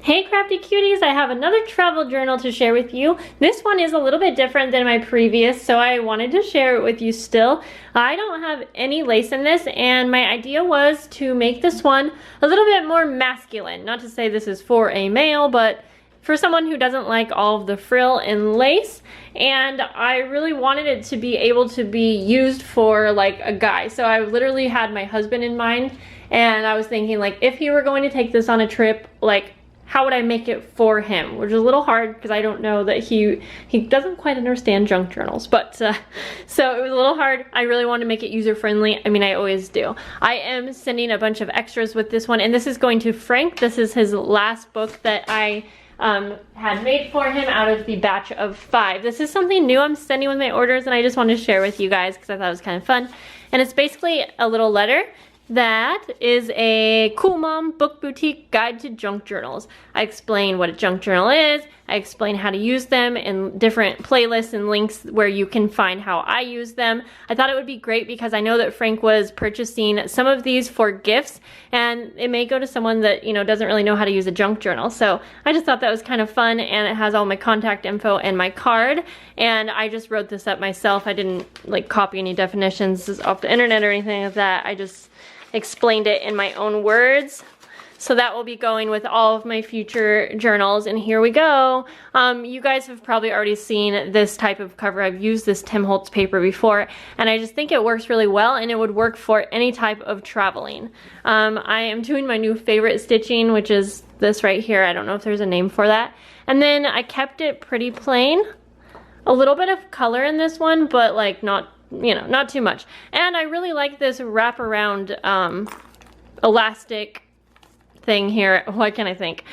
Hey crafty cuties, I have another travel journal to share with you. This one is a little bit different than my previous, so I wanted to share it with you still. I don't have any lace in this, and my idea was to make this one a little bit more masculine. Not to say this is for a male, but for someone who doesn't like all of the frill and lace. And I really wanted it to be able to be used for like a guy. So I literally had my husband in mind, and I was thinking like if he were going to take this on a trip, like how would I make it for him? Which is a little hard because I don't know that he doesn't quite understand junk journals. But so it was a little hard. I really wanted to make it user friendly. I mean, I always do. I am sending a bunch of extras with this one, and this is going to Frank. This is his last book that I had made for him out of the batch of 5. This is something new I'm sending with my orders, and I just wanted to share with you guys because I thought it was kind of fun. And it's basically a little letter that is a Cool Mom Book Boutique Guide to Junk Journals. I explain what a junk journal is, I explain how to use them in different playlists and links where you can find how I use them. I thought it would be great because I know that Frank was purchasing some of these for gifts, and it may go to someone that, you know, doesn't really know how to use a junk journal. So I just thought that was kind of fun, and it has all my contact info and my card, and I just wrote this up myself. I didn't like copy any definitions off the internet or anything like that. I just explained it in my own words. So that will be going with all of my future journals, and here we go. You guys have probably already seen this type of cover. I've used this Tim Holtz paper before, and I just think it works really well, and it would work for any type of traveling. I am doing my new favorite stitching, which is this right here. I don't know if there's a name for that. And then I kept it pretty plain. A little bit of color in this one, but like not, you know, not too much. And I really like this wraparound elastic thing here. What can I think?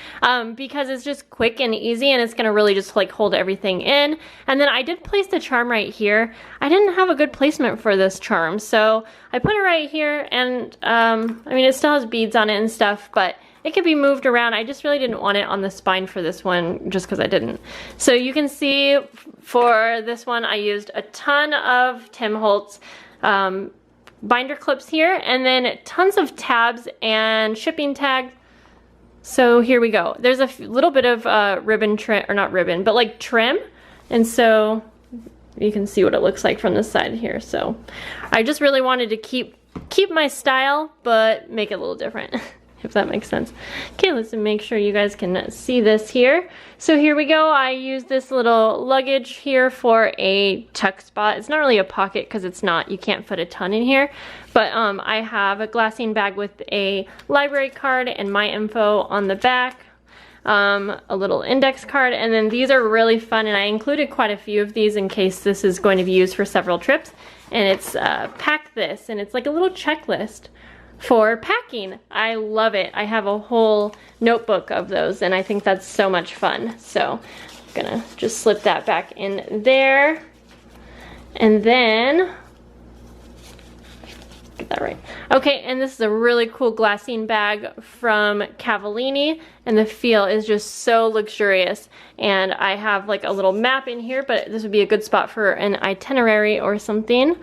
Because it's just quick and easy, and it's gonna really just like hold everything in. And then I did place the charm right here. I didn't have a good placement for this charm, so I put it right here, and I mean, it still has beads on it and stuff, but it could be moved around. I just really didn't want it on the spine for this one, just because I didn't. So you can see for this one, I used a ton of Tim Holtz binder clips here, and then tons of tabs and shipping tags. So here we go. There's a little bit of ribbon trim, or not ribbon, but like trim. And so you can see what it looks like from this side here. So I just really wanted to keep my style, but make it a little different. If that makes sense. Okay, let's make sure you guys can see this here. So here we go. I use this little luggage here for a tuck spot. It's not really a pocket because it's not, you can't fit a ton in here, but I have a glassine bag with a library card and my info on the back, a little index card, and then these are really fun, and I included quite a few of these in case this is going to be used for several trips. And it's pack this, and it's like a little checklist for packing. I love it. I have a whole notebook of those, and I think that's so much fun. So I'm gonna just slip that back in there, and then get that right. Okay, and this is a really cool glassine bag from Cavallini, and the feel is just so luxurious. And I have like a little map in here, but this would be a good spot for an itinerary or something.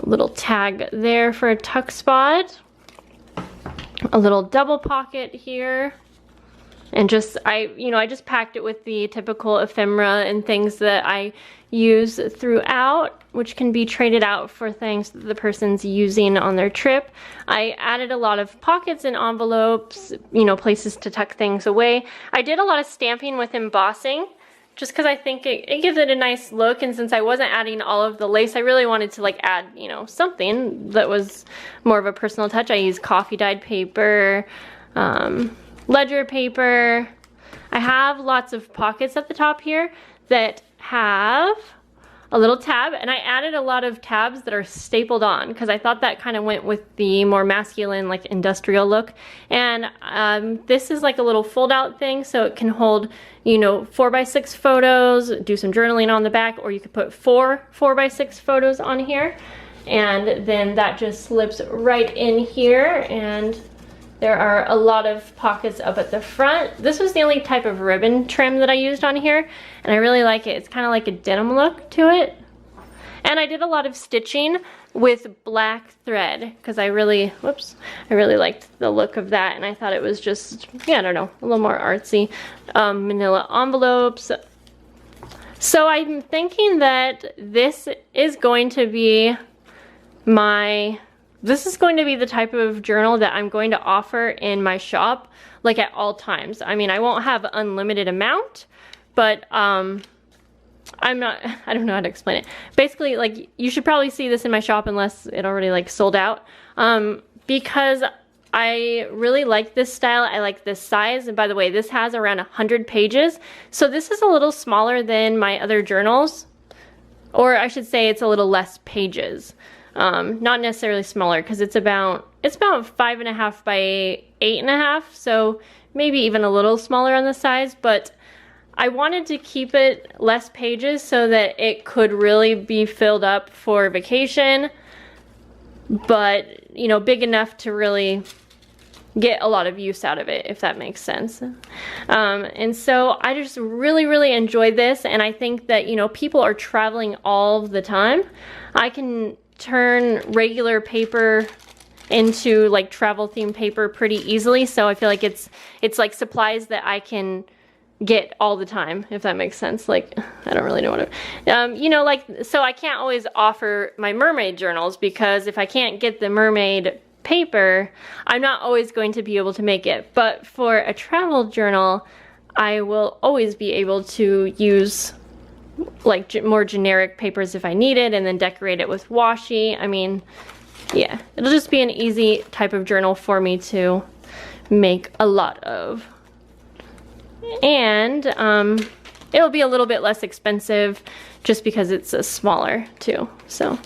A little tag there for a tuck spot. A little double pocket here, and just I just packed it with the typical ephemera and things that I use throughout, which can be traded out for things that the person's using on their trip. I added a lot of pockets and envelopes, you know, places to tuck things away. I did a lot of stamping with embossing, just because I think it gives it a nice look, and since I wasn't adding all of the lace, I really wanted to like add, you know, something that was more of a personal touch. I used coffee dyed paper, ledger paper. I have lots of pockets at the top here that have a little tab, and I added a lot of tabs that are stapled on because I thought that kind of went with the more masculine, like industrial look. And this is like a little fold out thing, so it can hold, you know, 4x6 photos, do some journaling on the back, or you could put 4x6 photos on here, and then that just slips right in here. And there are a lot of pockets up at the front. This was the only type of ribbon trim that I used on here, and I really like it. It's kind of like a denim look to it. And I did a lot of stitching with black thread because I really liked the look of that, and I thought it was just, yeah, I don't know, a little more artsy. Manila envelopes. So I'm thinking that this is going to be the type of journal that I'm going to offer in my shop, like at all times. I mean, I won't have unlimited amount, but I don't know how to explain it. Basically, like, you should probably see this in my shop unless it already like sold out, because I really like this style. I like this size. And by the way, this has around 100 pages. So this is a little smaller than my other journals, or I should say it's a little less pages. Not necessarily smaller, because it's about 5.5 by 8.5. So maybe even a little smaller on the size, but I wanted to keep it less pages so that it could really be filled up for vacation, but, you know, big enough to really get a lot of use out of it, if that makes sense. And so I just really enjoyed this, and I think that, you know, people are traveling all the time. I can turn regular paper into like travel themed paper pretty easily, so I feel like it's like supplies that I can get all the time, if that makes sense. Like, I don't really know what you know, like, so I can't always offer my mermaid journals, because if I can't get the mermaid paper, I'm not always going to be able to make it. But for a travel journal, I will always be able to use like more generic papers if I need it, and then decorate it with washi. I mean, yeah, it'll just be an easy type of journal for me to make a lot of. And it'll be a little bit less expensive just because it's a smaller too. So,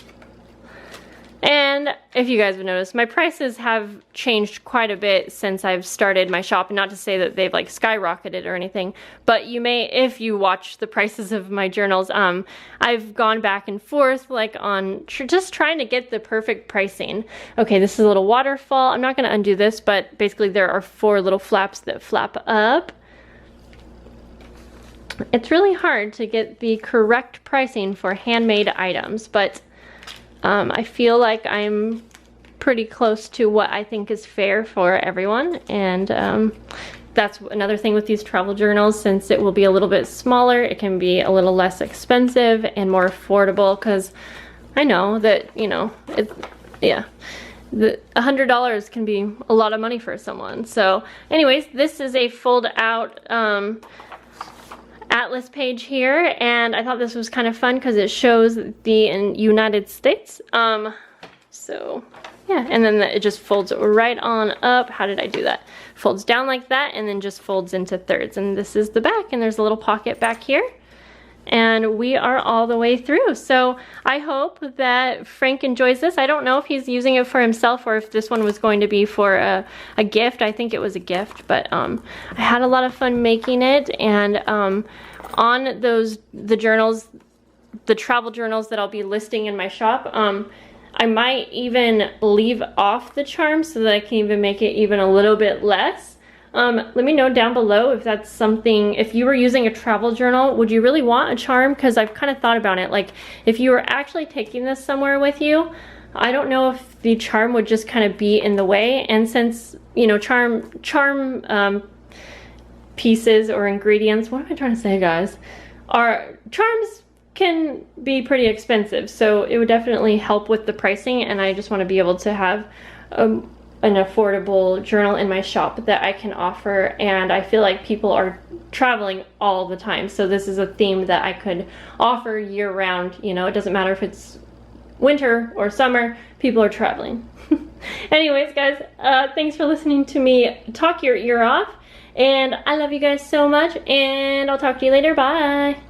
and if you guys have noticed, my prices have changed quite a bit since I've started my shop. And not to say that they've like skyrocketed or anything, but you may, if you watch the prices of my journals, I've gone back and forth like on just trying to get the perfect pricing. Okay, this is a little waterfall. I'm not going to undo this, but basically there are 4 little flaps that flap up. It's really hard to get the correct pricing for handmade items, but I feel like I'm pretty close to what I think is fair for everyone. And that's another thing with these travel journals, since it will be a little bit smaller, it can be a little less expensive and more affordable, because I know that, you know, yeah, the $100 can be a lot of money for someone. So anyways, this is a fold out atlas page here, and I thought this was kind of fun because it shows the United States. So yeah, and then it just folds right on up. How did I do that? Folds down like that, and then just folds into thirds. And this is the back, and there's a little pocket back here. And we are all the way through. So I hope that Frank enjoys this. I don't know if he's using it for himself or if this one was going to be for a gift. I think it was a gift, but I had a lot of fun making it. And on the journals, the travel journals that I'll be listing in my shop, I might even leave off the charm so that I can even make it even a little bit less. Let me know down below if that's something, if you were using a travel journal, would you really want a charm? Because I've kind of thought about it. Like, if you were actually taking this somewhere with you, I don't know if the charm would just kind of be in the way. And since, you know, charm pieces or ingredients, what am I trying to say, guys? Charms can be pretty expensive, so it would definitely help with the pricing, and I just want to be able to have an affordable journal in my shop that I can offer. And I feel like people are traveling all the time, so this is a theme that I could offer year round. You know, it doesn't matter if it's winter or summer, people are traveling. Anyways, guys, thanks for listening to me talk your ear off, and I love you guys so much, and I'll talk to you later. Bye.